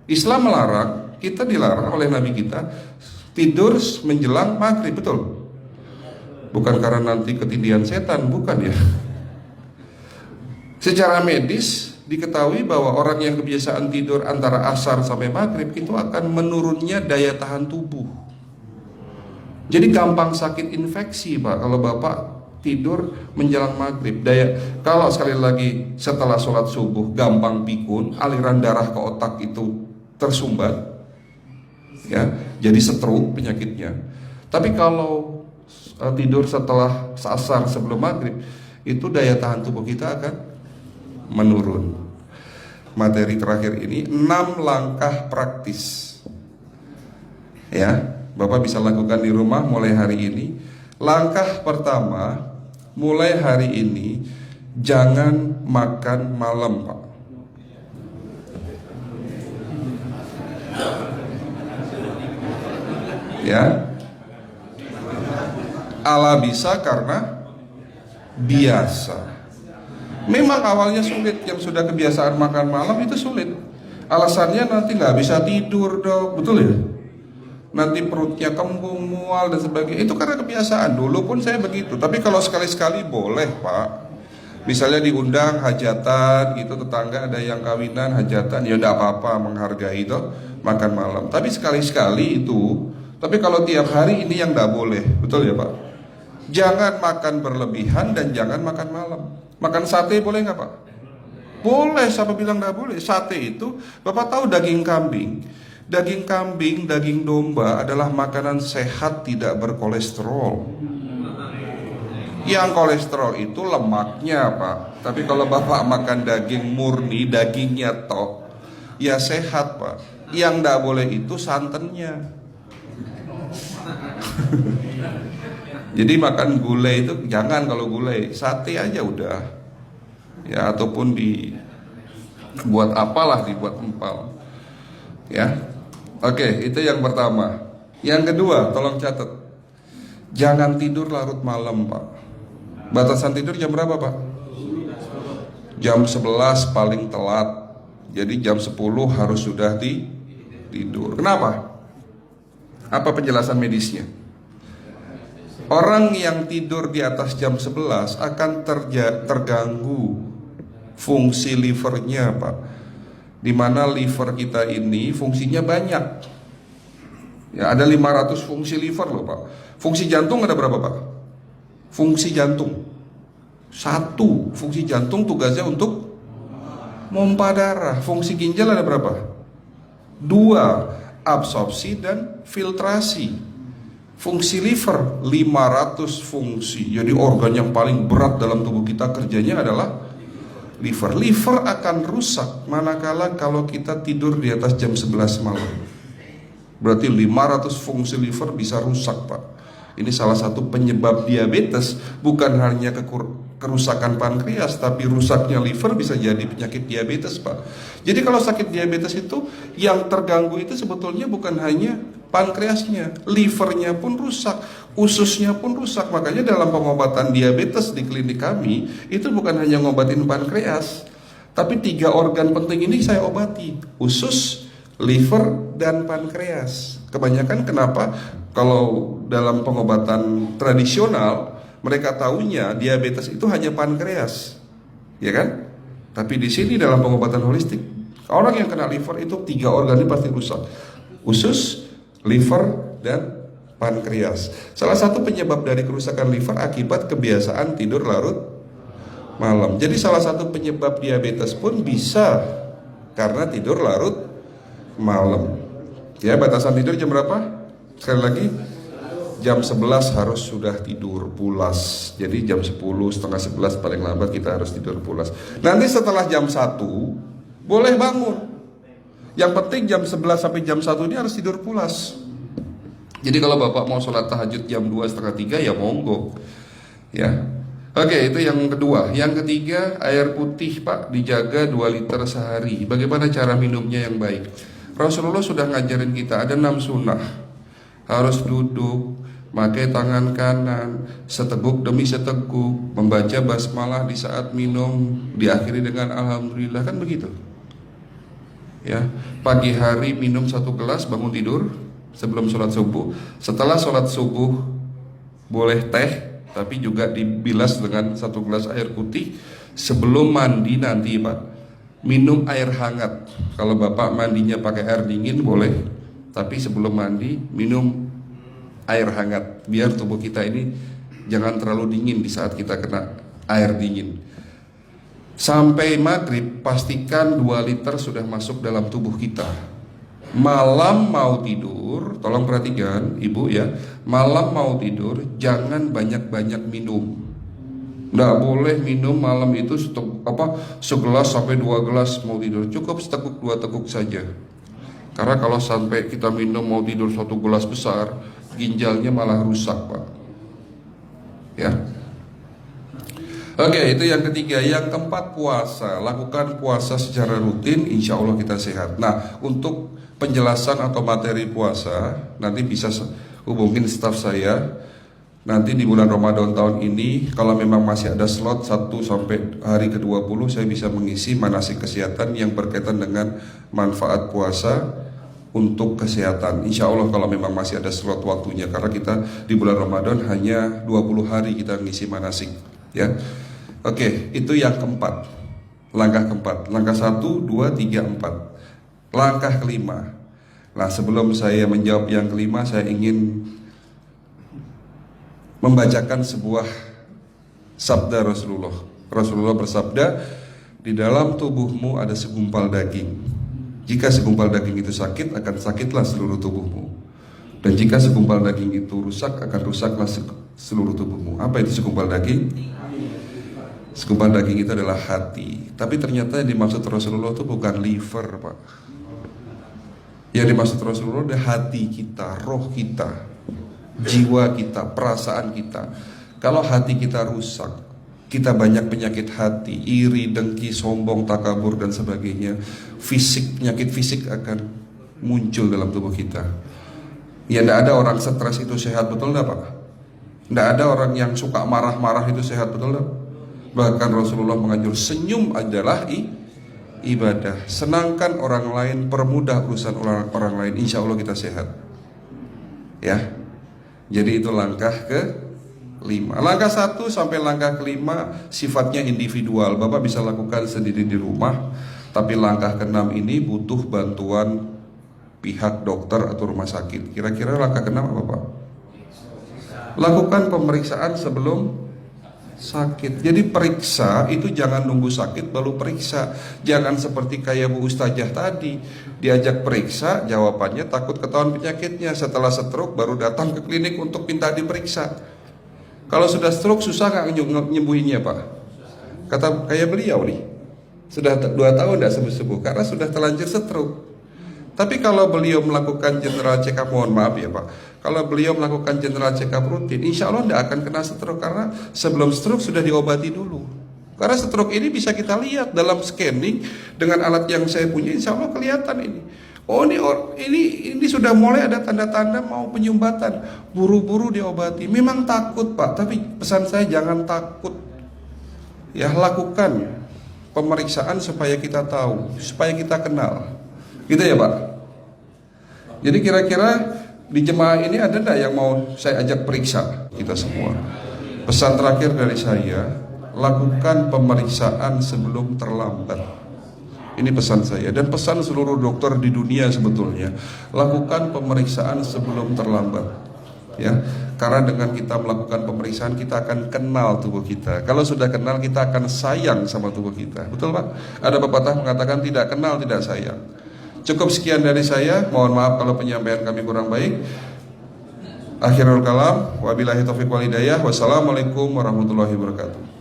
Islam melarang, kita dilarang oleh Nabi kita tidur menjelang maghrib, betul? Bukan karena nanti ketindihan setan, bukan ya. Secara medis diketahui bahwa orang yang kebiasaan tidur antara asar sampai maghrib itu akan menurunnya daya tahan tubuh. Jadi gampang sakit infeksi Pak kalau Bapak tidur menjelang maghrib. Kalau sekali lagi setelah sholat subuh gampang pikun, aliran darah ke otak itu tersumbat, ya, jadi stroke penyakitnya. Tapi kalau tidur setelah asar sebelum maghrib, itu daya tahan tubuh kita akan menurun. Materi terakhir ini 6 langkah praktis, ya, Bapak bisa lakukan di rumah mulai hari ini. Langkah pertama, mulai hari ini jangan makan malam, Pak. Ya, ala bisa karena biasa. Memang awalnya sulit, yang sudah kebiasaan makan malam itu sulit. Alasannya nanti nggak bisa tidur dok, betul ya? Nanti perutnya kembung, mual dan sebagainya. Itu karena kebiasaan. Dulu pun saya begitu. Tapi kalau sekali-sekali boleh Pak. Misalnya diundang hajatan, gitu, tetangga ada yang kawinan hajatan, ya udah apa-apa, menghargai itu makan malam. Tapi sekali-sekali itu. Tapi kalau tiap hari ini yang nggak boleh, betul ya Pak? Jangan makan berlebihan dan jangan makan malam. Makan sate boleh nggak Pak? Boleh, siapa bilang nggak boleh? Sate itu, Bapak tahu daging kambing. Daging kambing, daging domba adalah makanan sehat, tidak berkolesterol. Yang kolesterol itu lemaknya Pak. Tapi kalau Bapak makan daging murni, dagingnya tok, ya sehat Pak. Yang nggak boleh itu santannya. Jadi makan gulai itu jangan, kalau gulai sate aja udah, ya, ataupun dibuat apalah, dibuat empal, ya. Oke, itu yang pertama. Yang kedua, tolong catat, jangan tidur larut malam Pak. Batasan tidur jam berapa Pak? Jam 11 paling telat. Jadi jam 10 harus sudah tidur. Kenapa? Apa penjelasan medisnya? Orang yang tidur di atas jam 11 akan terganggu fungsi livernya Pak. Dimana liver kita ini fungsinya banyak, ya, ada 500 fungsi liver loh Pak. Fungsi jantung ada berapa Pak? Fungsi jantung 1. Fungsi jantung tugasnya untuk mompa darah. Fungsi ginjal ada berapa? 2. Absorpsi dan filtrasi. Fungsi liver 500 fungsi. Jadi organ yang paling berat dalam tubuh kita kerjanya adalah liver. Liver akan rusak manakala kalau kita tidur di atas jam 11 malam. Berarti 500 fungsi liver bisa rusak Pak. Ini salah satu penyebab diabetes. Bukan hanya kerusakan pankreas, tapi rusaknya liver bisa jadi penyakit diabetes Pak. Jadi kalau sakit diabetes itu yang terganggu itu sebetulnya bukan hanya pankreasnya, livernya pun rusak, ususnya pun rusak. Makanya dalam pengobatan diabetes di klinik kami itu bukan hanya ngobatin pankreas, tapi 3 organ penting ini saya obati: usus, liver, dan pankreas. Kebanyakan kenapa? Kalau dalam pengobatan tradisional mereka tahunya diabetes itu hanya pankreas, ya kan? Tapi di sini dalam pengobatan holistik, orang yang kena liver itu 3 organ ini pasti rusak: usus, liver, dan pankreas. Salah satu penyebab dari kerusakan liver akibat kebiasaan tidur larut malam. Jadi salah satu penyebab diabetes pun bisa karena tidur larut malam. Ya, batasan tidur jam berapa? Sekali lagi, jam 11 harus sudah tidur pulas. Jadi jam 10, setengah 11 paling lambat kita harus tidur pulas. Nanti setelah jam 1 boleh bangun. Yang penting jam 11 sampai jam 1 ini harus tidur pulas. Jadi kalau Bapak mau sholat tahajud jam 2, setengah 3 ya monggo, ya. Oke, itu yang kedua. Yang ketiga, air putih Pak dijaga 2 liter sehari. Bagaimana cara minumnya yang baik? Rasulullah sudah ngajarin kita ada 6 sunnah. Harus duduk, pakai tangan kanan, seteguk demi seteguk, membaca basmalah di saat minum, diakhiri dengan alhamdulillah, kan begitu. Ya, pagi hari minum 1 gelas bangun tidur sebelum sholat subuh. Setelah sholat subuh boleh teh, tapi juga dibilas dengan 1 gelas air putih. Sebelum mandi nanti Pak, minum air hangat. Kalau Bapak mandinya pakai air dingin boleh, tapi sebelum mandi minum air hangat, biar tubuh kita ini jangan terlalu dingin di saat kita kena air dingin. Sampai maghrib pastikan 2 liter sudah masuk dalam tubuh kita. Malam mau tidur, tolong perhatikan Ibu ya, malam mau tidur jangan banyak-banyak minum. Nggak boleh minum malam itu segelas sampai 2 gelas mau tidur. Cukup seteguk 2 teguk saja. Karena kalau sampai kita minum mau tidur 1 gelas besar, ginjalnya malah rusak Pak. Ya. Oke, itu yang ketiga. Yang keempat, puasa. Lakukan puasa secara rutin, insya Allah kita sehat. Nah, untuk penjelasan atau materi puasa, nanti bisa hubungin staf saya. Nanti di bulan Ramadan tahun ini, kalau memang masih ada slot 1 sampai hari ke-20, saya bisa mengisi manasik kesehatan yang berkaitan dengan manfaat puasa untuk kesehatan. Insya Allah kalau memang masih ada slot waktunya, karena kita di bulan Ramadan hanya 20 hari kita mengisi manasik. Ya. Oke, itu yang keempat. Langkah keempat. Langkah 1, 2, 3, 4. Langkah kelima. Nah, sebelum saya menjawab yang kelima, saya ingin membacakan sebuah sabda Rasulullah. Rasulullah bersabda, di dalam tubuhmu ada segumpal daging. Jika segumpal daging itu sakit, akan sakitlah seluruh tubuhmu. Dan jika segumpal daging itu rusak, akan rusaklah seluruh tubuhmu. Apa itu segumpal daging? Segumpal daging itu adalah hati. Tapi ternyata yang dimaksud Rasulullah itu bukan liver Pak. Yang dimaksud Rasulullah adalah hati kita, roh kita, jiwa kita, perasaan kita. Kalau hati kita rusak, kita banyak penyakit hati, iri, dengki, sombong, takabur dan sebagainya. Penyakit fisik akan muncul dalam tubuh kita. Ya, tidak ada orang stres itu sehat, betul tidak Pak? Tidak ada orang yang suka marah-marah itu sehat, betul tidak? Bahkan Rasulullah menganjur senyum adalah ibadah. Senangkan orang lain, permudah urusan orang lain, insya Allah kita sehat. Ya. Jadi itu langkah ke-5. Langkah 1 sampai langkah ke-5 sifatnya individual. Bapak bisa lakukan sendiri di rumah. Tapi langkah ke-6 ini butuh bantuan pihak dokter atau rumah sakit. Kira-kira langkah ke-6 apa Pak? Lakukan pemeriksaan sebelum sakit. Jadi periksa itu jangan nunggu sakit baru periksa. Jangan seperti kayak Bu Ustazah tadi, diajak periksa, jawabannya takut ketahuan penyakitnya. Setelah stroke baru datang ke klinik untuk minta diperiksa. Kalau sudah stroke susah nggak nyembuhinnya Pak? Kata kayak beliau nih, sudah 2 tahun tidak sembuh-sembuh karena sudah terlanjur stroke. Tapi kalau beliau melakukan general check up, mohon maaf ya Pak, kalau beliau melakukan general check up rutin, insya Allah tidak akan kena stroke, karena sebelum stroke sudah diobati dulu. Karena stroke ini bisa kita lihat dalam scanning dengan alat yang saya punya, insya Allah kelihatan ini. Oh ini sudah mulai ada tanda-tanda mau penyumbatan, buru-buru diobati. Memang takut Pak, tapi pesan saya jangan takut. Ya, lakukan pemeriksaan supaya kita tahu, supaya kita kenal. Gitu ya Pak. Jadi kira-kira di jemaah ini ada enggak yang mau saya ajak periksa kita semua? Pesan terakhir dari saya, lakukan pemeriksaan sebelum terlambat. Ini pesan saya dan pesan seluruh dokter di dunia sebetulnya. Lakukan pemeriksaan sebelum terlambat. Ya, karena dengan kita melakukan pemeriksaan kita akan kenal tubuh kita. Kalau sudah kenal kita akan sayang sama tubuh kita. Betul Pak? Ada pepatah mengatakan tidak kenal tidak sayang. Cukup sekian dari saya. Mohon maaf kalau penyampaian kami kurang baik. Akhirul kalam, wabillahi taufiq wal hidayah. Wassalamualaikum warahmatullahi wabarakatuh.